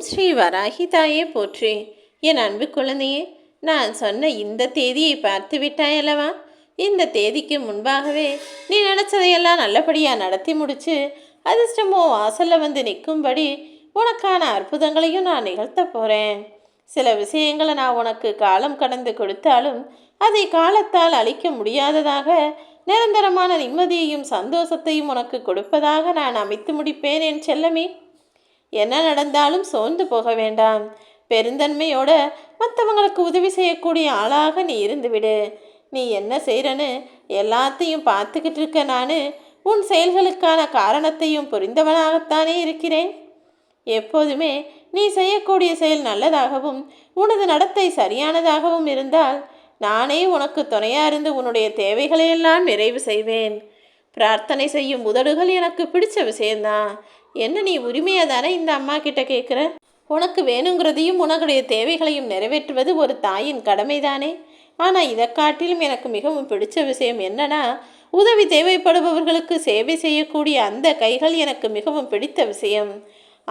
ஸ்ரீ வராகி தாயே போற்றி. என் அன்பு குழந்தையே, நான் சொன்ன இந்த தேதியை பார்த்து விட்டாயல்லவா? இந்த தேதிக்கு முன்பாகவே நீ நினச்சதையெல்லாம் நல்லபடியாக நடத்தி முடிச்சு அதிர்ஷ்டமோ வாசலில் வந்து நிற்கும்படி உனக்கான அற்புதங்களையும் நான் நிகழ்த்த போகிறேன். சில விஷயங்களை நான் உனக்கு காலம் கடந்து கொடுத்தாலும் அதை காலத்தால் அழிக்க முடியாததாக நிரந்தரமான நிம்மதியையும் சந்தோஷத்தையும் உனக்கு கொடுப்பதாக நான் அமைத்து முடிப்பேன் என் செல்லமே. என்ன நடந்தாலும் சோர்ந்து போக வேண்டாம். பெருந்தன்மையோட மற்றவங்களுக்கு உதவி செய்யக்கூடிய ஆளாக நீ இருந்துவிடு. நீ என்ன செய்கிறன்னு எல்லாத்தையும் பார்த்துக்கிட்டு இருக்க. நான் உன் செயல்களுக்கான காரணத்தையும் புரிந்தவனாகத்தானே இருக்கிறேன். எப்போதுமே நீ செய்யக்கூடிய செயல் நல்லதாகவும் உனது நடத்தை சரியானதாகவும் இருந்தால் நானே உனக்கு துணையாக இருந்து உன்னுடைய தேவைகளையெல்லாம் நிறைவு செய்வேன். பிரார்த்தனை செய்யும் உதடுகள் எனக்கு பிடிச்ச விஷயந்தான். என்ன நீ உரிமையாக தானே இந்த அம்மா கிட்ட கேட்குற? உனக்கு வேணுங்கிறதையும் உனக்குடைய தேவைகளையும் நிறைவேற்றுவது ஒரு தாயின் கடமைதானே. ஆனால் இதை காட்டிலும் எனக்கு மிகவும் பிடிச்ச விஷயம் என்னன்னா, உதவி தேவைப்படுபவர்களுக்கு சேவை செய்யக்கூடிய அந்த கைகள் எனக்கு மிகவும் பிடித்த விஷயம்.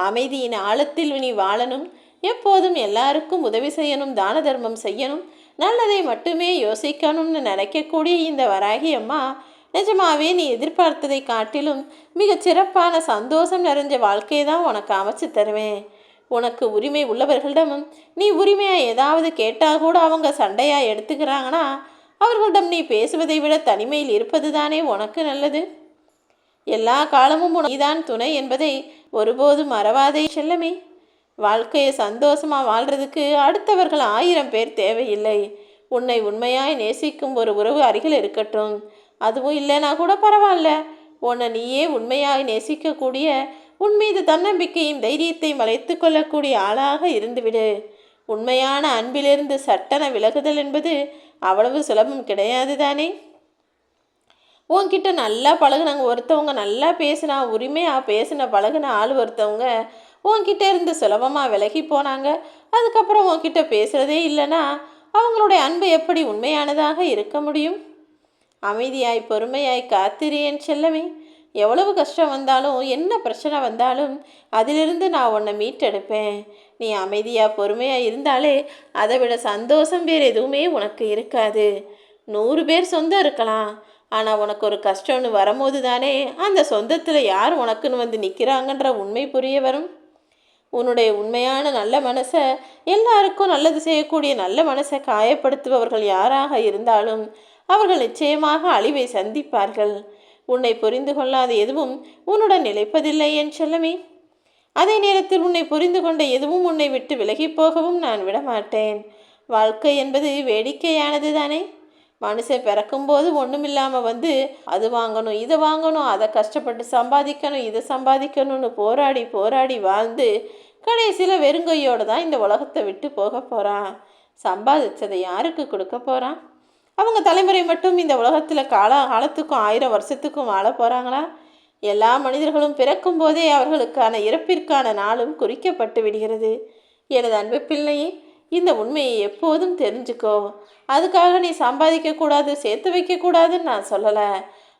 அமைதியின் ஆழத்தில் நீ வாழணும். எப்போதும் எல்லாருக்கும் உதவி செய்யணும், தான தர்மம் செய்யணும், நல்லதை மட்டுமே யோசிக்கணும்னு நினைக்கக்கூடிய இந்த வராகி அம்மா நிஜமாவே நீ எதிர்பார்த்ததை காட்டிலும் மிக சிறப்பான சந்தோஷம் நிறைஞ்ச வாழ்க்கையை தான் உனக்கு அமைச்சு தருவேன். உனக்கு உரிமை உள்ளவர்களிடமும் நீ உரிமையாக ஏதாவது கேட்டால் கூட அவங்க சண்டையாக எடுத்துக்கிறாங்கன்னா அவர்களிடம் நீ பேசுவதை விட தனிமையில் இருப்பது தானே உனக்கு நல்லது. எல்லா காலமும் நீதான் துணை என்பதை ஒருபோதும் மறவாதே செல்லமே. வாழ்க்கையை சந்தோஷமாக வாழ்கிறதுக்கு அடுத்தவர்கள் 1000 பேர் தேவையில்லை. உன்னை உண்மையாய் நேசிக்கும் ஒரு உறவு அருகில் இருக்கட்டும். அதுவும் இல்லைனா கூட பரவாயில்ல. உன்னை நீயே உண்மையாய் நேசிக்கக்கூடிய, உன் மீது தன்னம்பிக்கையும் தைரியத்தையும் வளைத்து கொள்ளக்கூடிய ஆளாக இருந்துவிடு. உண்மையான அன்பிலிருந்து சட்டென விலகுதல் என்பது அவ்வளவு சுலபம் கிடையாது தானே. உன்கிட்ட நல்லா பழகுனாங்க ஒருத்தவங்க, நல்லா பேசினா உரிமையாக பேசின பழகுன ஆள் ஒருத்தவங்க உன்கிட்ட இருந்து சுலபமாக விலகி போனாங்க. அதுக்கப்புறம் உன்கிட்ட பேசுகிறதே இல்லைன்னா அவங்களுடைய அன்பு எப்படி உண்மையானதாக இருக்க முடியும்? அமைதியாய் பொறுமையாய் காத்திரியேன் செல்லமே. எவ்வளவு கஷ்டம் வந்தாலும் என்ன பிரச்சனை வந்தாலும் அதிலிருந்து நான் உன்னை மீட்டெடுப்பேன். நீ அமைதியாக பொறுமையாக இருந்தாலே அதை விட சந்தோஷம் வேறு எதுவுமே உனக்கு இருக்காது. 100 பேர் சொந்தம் இருக்கலாம், ஆனால் உனக்கு ஒரு கஷ்டம்னு வரும்போது தானே அந்த சொந்தத்தில் யார் உனக்குன்னு வந்து நிற்கிறாங்கன்ற உண்மை புரிய வரும். உன்னுடைய உண்மையான நல்ல மனசை, எல்லாருக்கும் நல்லது செய்யக்கூடிய நல்ல மனசை காயப்படுத்துபவர்கள் யாராக இருந்தாலும் அவர்கள் நிச்சயமாக அழிவை சந்திப்பார்கள். உன்னை புரிந்து கொள்ளாத எதுவும் உன்னுடன் நிலைப்பதில்லை என் செல்லமே. அதே நேரத்தில் உன்னை புரிந்து கொண்ட எதுவும் உன்னை விட்டு விலகி போகவும் நான் விடமாட்டேன். வாழ்க்கை என்பது வேடிக்கையானது தானே. மனுஷன் பிறக்கும்போது ஒன்றுமில்லாமல் வந்து அது வாங்கணும், இதை வாங்கணும், அதை கஷ்டப்பட்டு சம்பாதிக்கணும், இதை சம்பாதிக்கணும்னு போராடி போராடி வாழ்ந்து கடைசியில் வெறுங்கையோடு தான் இந்த உலகத்தை விட்டு போக போகிறான். சம்பாதிச்சதை யாருக்கு கொடுக்க போகிறான்? அவங்க தலைமுறை மட்டும் இந்த உலகத்தில் காலத்துக்கும் 1000 வருஷத்துக்கும் வாழ போகிறாங்களா? எல்லா மனிதர்களும் பிறக்கும் போதே அவர்களுக்கான இறப்பிற்கான நாளும் குறிக்கப்பட்டு விடுகிறது. எனது அன்பு பிள்ளையே, இந்த உண்மையை எப்போதும் தெரிஞ்சுக்கோ. அதுக்காக நீ சம்பாதிக்கக்கூடாது, சேர்த்து வைக்கக்கூடாதுன்னு நான் சொல்லலை.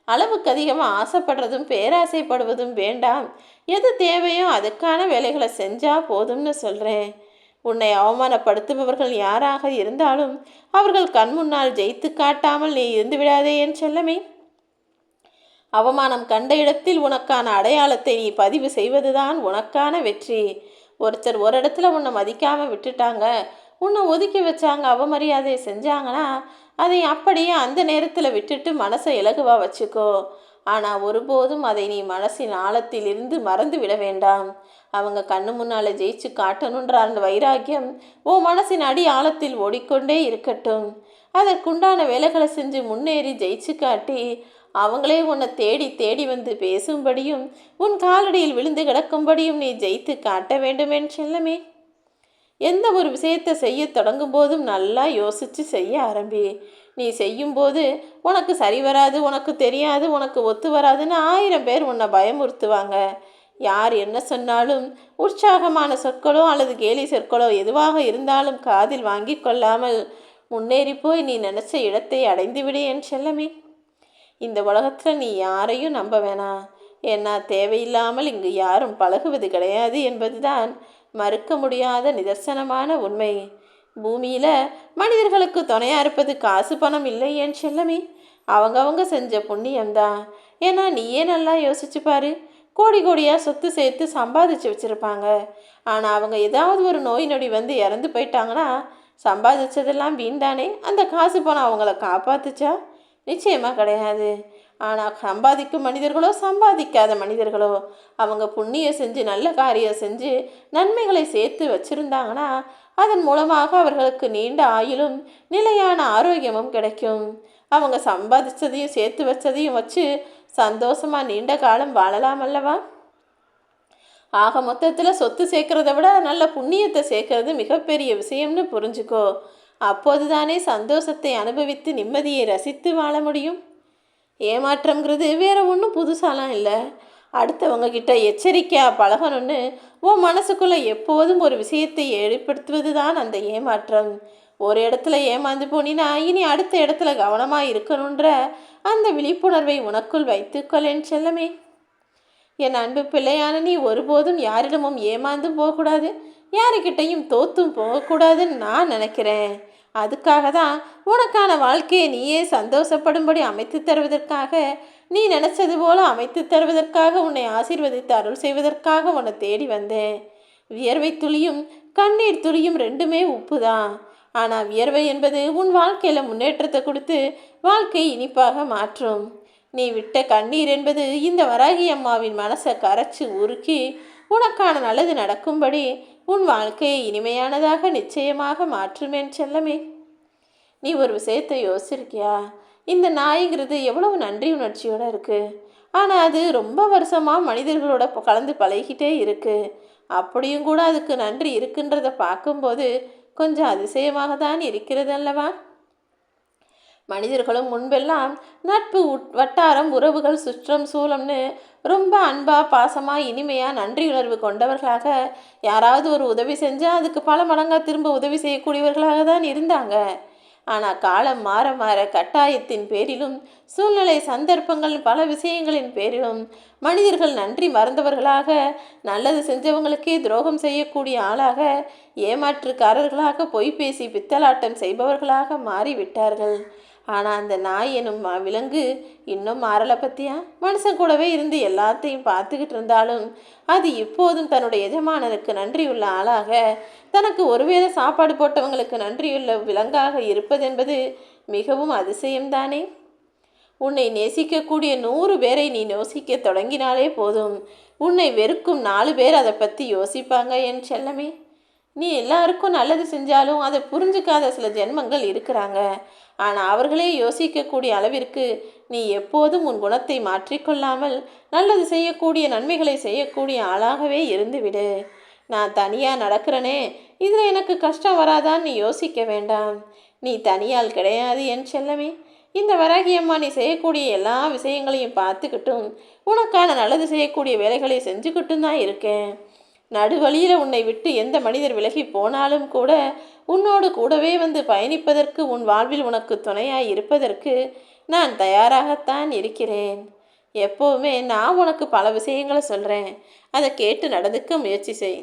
அளவுக்கு அதிகமாக ஆசைப்படுறதும் பேராசைப்படுவதும் வேண்டாம். எது தேவையோ அதுக்கான வேலைகளை செஞ்சால் போதும்னு சொல்கிறேன். உன்னை அவமானப்படுத்துபவர்கள் யாராக இருந்தாலும் அவர்கள் கண் முன்னால் ஜெயித்து காட்டாமல் நீ இருந்து விடாதே என் செல்லமே. அவமானம் கண்ட இடத்தில் உனக்கான அடையாளத்தை நீ பதிவு செய்வதுதான் உனக்கான வெற்றி. ஒருத்தர் ஒரு இடத்துல உன்னை மதிக்காமல் விட்டுட்டாங்க, உன்னை ஒதுக்கி வச்சாங்க, அவமரியாதை செஞ்சாங்கன்னா அதை அப்படியே அந்த நேரத்தில் விட்டுட்டு மனசை இலகுவாக வச்சுக்கோ. ஆனால் ஒருபோதும் அதை நீ மனசின் ஆழத்தில் இருந்து மறந்து விட வேண்டாம். அவங்க கண்ணு முன்னால் ஜெயிச்சு காட்டணுன்ற அந்த வைராக்கியம் ஓ மனசின் அடி ஆழத்தில் ஓடிக்கொண்டே இருக்கட்டும். அதற்குண்டான வேலைகளை செஞ்சு முன்னேறி ஜெயிச்சு காட்டி அவங்களே உன்னை தேடி தேடி வந்து பேசும்படியும் உன் காலடியில் விழுந்து கிடக்கும்படியும் நீ ஜெயித்து காட்ட வேண்டுமென் செல்லமே. எந்த ஒரு விஷயத்தை செய்ய தொடங்கும் போதும் நல்லா யோசித்து செய்ய ஆரம்பி. நீ செய்யும்போது உனக்கு சரி வராது, உனக்கு தெரியாது, உனக்கு ஒத்து வராதுன்னு 1000 பேர் உன்னை பயமுறுத்துவாங்க. யார் என்ன சொன்னாலும் உற்சாகமான சொற்களோ அல்லது கேலி சொற்களோ எதுவாக இருந்தாலும் காதில் வாங்கி கொள்ளாமல் முன்னேறி போய் நீ நினச்ச இடத்தை அடைந்து விடு என் செல்லமே. இந்த உலகத்தில் நீ யாரையும் நம்ப வேணாம். ஏன்னா தேவையில்லாமல் இங்கு யாரும் பழகுவது கிடையாது என்பதுதான் மறுக்க முடியாத நிதர்சனமான உண்மை. பூமியில் மனிதர்களுக்கு துணையாக இருப்பது காசு பணம் இல்லை என் செல்லமே, அவங்கவங்க செஞ்ச புண்ணியம்தான். ஏன்னா நீயே நல்லா யோசிச்சு பாரு, கோடி கோடியாக சொத்து சேர்த்து சம்பாதிச்சு வச்சுருப்பாங்க. ஆனால் அவங்க ஏதாவது ஒரு நோய் நொடி வந்து இறந்து போயிட்டாங்கன்னா சம்பாதிச்சதெல்லாம் வீண்டானே? அந்த காசு பணம் அவங்கள காப்பாத்துச்சா? நிச்சயமாக கிடையாது. ஆனால் சம்பாதிக்கும் மனிதர்களோ சம்பாதிக்காத மனிதர்களோ அவங்க புண்ணியம் செஞ்சு நல்ல காரியம் செஞ்சு நன்மைகளை சேர்த்து வச்சுருந்தாங்கன்னா அதன் மூலமாக அவர்களுக்கு நீண்ட ஆயுளும் நிலையான ஆரோக்கியமும் கிடைக்கும். அவங்க சம்பாதிச்சதையும் சேர்த்து வச்சதையும் வச்சு சந்தோஷமாக நீண்ட காலம் வாழலாம் அல்லவா? ஆக மொத்தத்தில் சொத்து சேர்க்கறத விட நல்ல புண்ணியத்தை சேர்க்கறது மிகப்பெரிய விஷயம்னு புரிஞ்சுக்கோ. அப்போது தானே சந்தோஷத்தை அனுபவித்து நிம்மதியை ரசித்து வாழ முடியும். ஏமாற்றம்ங்கிறது வேற ஒன்றும் புதுசாலாம் இல்லை. அடுத்தவங்க கிட்ட எச்சரிக்கையாக பழகணும்னு உன் மனசுக்குள்ளே எப்போதும் ஒரு விஷயத்தை ஏற்படுத்துவது தான் அந்த ஏமாற்றம். ஒரு இடத்துல ஏமாந்து போனினா இனி அடுத்த இடத்துல கவனமாக இருக்கணுன்ற அந்த விழிப்புணர்வை உனக்குள் வைத்துக்கொள்ளேன் செல்லமே. என் அன்பு பிள்ளையான நீ ஒருபோதும் யாரிடமும் ஏமாந்தும் போகக்கூடாது, யாருக்கிட்டையும் தோத்தும் போகக்கூடாதுன்னு நான் நினைக்கிறேன். அதுக்காக தான் உனக்கான வாழ்க்கையை நீயே சந்தோஷப்படும்படி அமைத்து தருவதற்காக, நீ நினச்சது போல அமைத்து தருவதற்காக, உன்னை ஆசீர்வதித்து அருள் செய்வதற்காக உன்னை தேடி வந்தேன். வியர்வை துளியும் கண்ணீர் துளியும் ரெண்டுமே உப்பு தான். ஆனால் வியர்வை என்பது உன் வாழ்க்கையில் முன்னேற்றத்தை கொடுத்து வாழ்க்கை இனிப்பாக மாற்றும். நீ விட்ட கண்ணீர் என்பது இந்த வராகி அம்மாவின் மனசை கரைச்சி உருக்கி உனக்கான நல்லது நடக்கும்படி உன் வாழ்க்கையை இனிமையானதாக நிச்சயமாக மாற்றுமேன் செல்லமே. நீ ஒரு விஷயத்தை யோசிச்சிருக்கியா? இந்த நாய்ங்கிறது எவ்வளவு நன்றி உணர்ச்சியோடு இருக்குது. ஆனால் அது ரொம்ப வருஷமாக மனிதர்களோட கலந்து பழகிட்டே இருக்குது. அப்படியும் கூட அதுக்கு நன்றி இருக்குன்றதை பார்க்கும்போது கொஞ்சம் அதிசயமாக தான் இருக்கிறது அல்லவா? மனிதர்களும் முன்பெல்லாம் நட்பு வட்டாரம் உறவுகள் சுற்றம் சூழம்னு ரொம்ப அன்பாக பாசமாக இனிமையாக நன்றியுணர்வு கொண்டவர்களாக யாராவது ஒரு உதவி செஞ்சால் அதுக்கு பல மடங்காக திரும்ப உதவி செய்யக்கூடியவர்களாக தான் இருந்தாங்க. ஆனால் காலம் மாற மாற கட்டாயத்தின் பேரிலும் சூழ்நிலை சந்தர்ப்பங்கள் பல விஷயங்களின் பேரிலும் மனிதர்கள் நன்றி மறந்தவர்களாக, நல்லது செஞ்சவங்களுக்கே துரோகம் செய்யக்கூடிய ஆளாக, ஏமாற்றுக்காரர்களாக, பொய் பேசி பித்தலாட்டம் செய்பவர்களாக மாறிவிட்டார்கள். ஆனால் அந்த நாய் எனும் விலங்கு இன்னும் மாறலை பற்றியா? மனுஷன் கூடவே இருந்து எல்லாத்தையும் பார்த்துக்கிட்டு இருந்தாலும் அது இப்போதும் தன்னுடைய எஜமானனுக்கு நன்றியுள்ள ஆளாக, தனக்கு ஒருவேளை சாப்பாடு போட்டவங்களுக்கு நன்றியுள்ள விலங்காக இருப்பதென்பது மிகவும் அதிசயம்தானே. உன்னை நேசிக்கக்கூடிய 100 பேரை நீ யோசிக்க தொடங்கினாலே போதும், உன்னை வெறுக்கும் 4 பேர் அதை பற்றி யோசிப்பாங்க என் செல்லமே. நீ எல்லாருக்கும் நல்லது செஞ்சாலும் அதை புரிஞ்சுக்காத சில ஜென்மங்கள் இருக்கிறாங்க. ஆனால் அவர்களே யோசிக்கக்கூடிய அளவிற்கு நீ எப்போதும் உன் குணத்தை மாற்றிக்கொள்ளாமல் நல்லது செய்யக்கூடிய நன்மைகளை செய்யக்கூடிய ஆளாகவே இருந்துவிடு. நான் தனியாக நடக்கிறனே, இதில் எனக்கு கஷ்டம் வராதான்னு நீ யோசிக்க வேண்டாம். நீ தனியால் கிடையாது என் செல்லமே. இந்த வராகியம்மா நீ செய்யக்கூடிய எல்லா விஷயங்களையும் பார்த்துக்கிட்டும் உனக்கான நல்லது செய்யக்கூடிய வேலைகளை செஞ்சுக்கிட்டும் தான் இருக்கேன். நடுவழியில் உன்னை விட்டு எந்த மனிதர் விலகி போனாலும் கூட உன்னோடு கூடவே வந்து பயணிப்பதற்கு, உன் வாழ்வில் உனக்கு துணையாய் இருப்பதற்கு நான் தயாராகத்தான் இருக்கிறேன். எப்போவுமே நான் உனக்கு பல விஷயங்களை சொல்கிறேன், அதை கேட்டு நடந்துக்க முயற்சி செய்.